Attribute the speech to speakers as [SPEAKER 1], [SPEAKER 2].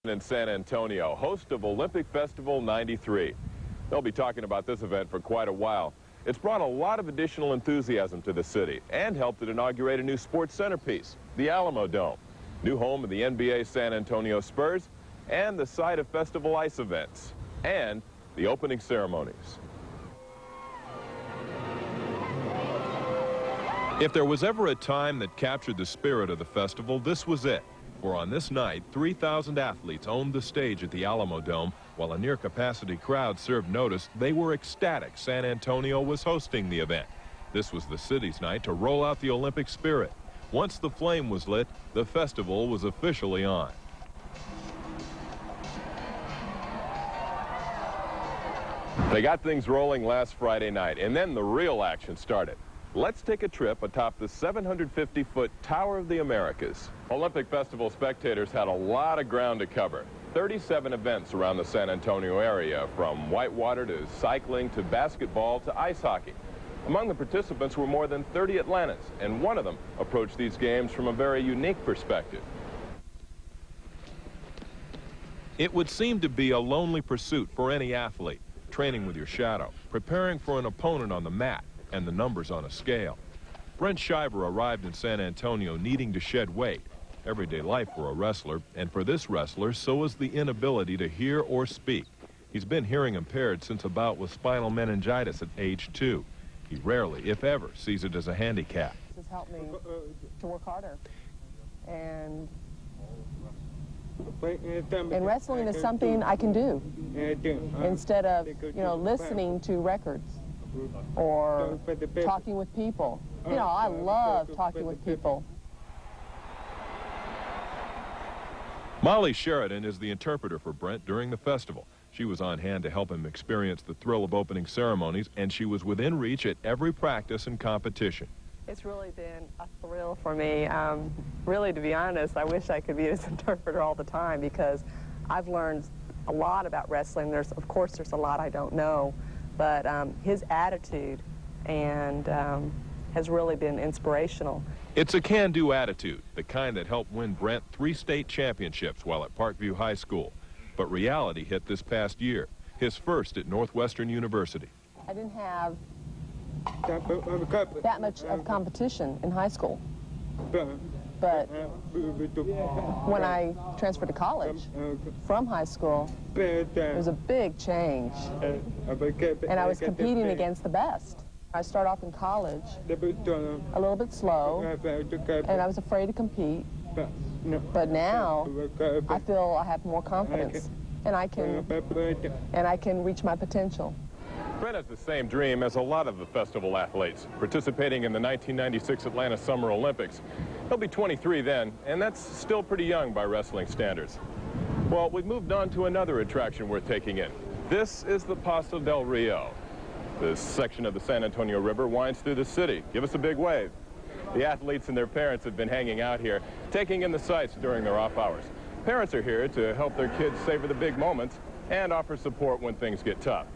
[SPEAKER 1] In San Antonio, host of Olympic Festival 93. They'll be talking about this event for quite a while. It's brought a lot of additional enthusiasm to the city and helped it inaugurate a new sports centerpiece, the Alamo Dome, new home of the NBA San Antonio Spurs, and the site of festival ice events, and the opening ceremonies. If there was ever a time that captured the spirit of the festival, this was it. For on this night, 3,000 athletes owned the stage at the Alamo Dome, while a near-capacity crowd served notice they were ecstatic San Antonio was hosting the event. This was the city's night to roll out the Olympic spirit. Once the flame was lit, the festival was officially on. They got things rolling last Friday night, and then the real action started. Let's take a trip atop the 750-foot Tower of the Americas. Olympic Festival spectators had a lot of ground to cover. 37 events around the San Antonio area, from whitewater to cycling to basketball to ice hockey. Among the participants were more than 30 Atlantans, and one of them approached these games from a very unique perspective. It would seem to be a lonely pursuit for any athlete, training with your shadow, preparing for an opponent on the mat, and the numbers on a scale. Brent Shiver arrived in San Antonio needing to shed weight. Everyday life for a wrestler, and for this wrestler, so is the inability to hear or speak. He's been hearing impaired since a bout with spinal meningitis at age 2. He rarely, if ever, sees it as a handicap.
[SPEAKER 2] This has helped me to work harder. And wrestling is something I can do instead of, listening to records or talking with people. I love talking with people.
[SPEAKER 1] Molly Sheridan is the interpreter for Brent during the festival. She was on hand to help him experience the thrill of opening ceremonies, and she was within reach at every practice and competition.
[SPEAKER 2] It's really been a thrill for me. Really, to be honest, I wish I could be his interpreter all the time, because I've learned a lot about wrestling. Of course, there's a lot I don't know, but his attitude and has really been inspirational.
[SPEAKER 1] It's a can-do attitude, the kind that helped win Brent 3 state championships while at Parkview High School. But reality hit this past year, his first at Northwestern University.
[SPEAKER 2] I didn't have that much of competition in high school. But when I transferred to college from high school, it was a big change. And I was competing against the best. I started off in college a little bit slow, and I was afraid to compete. But now I feel I have more confidence, and I can reach my potential.
[SPEAKER 1] Brent has the same dream as a lot of the festival athletes, participating in the 1996 Atlanta Summer Olympics. He'll be 23 then, and that's still pretty young by wrestling standards. Well, we've moved on to another attraction worth taking in. This is the Paso del Rio. This section of the San Antonio River winds through the city. Give us a big wave. The athletes and their parents have been hanging out here, taking in the sights during their off hours. Parents are here to help their kids savor the big moments and offer support when things get tough.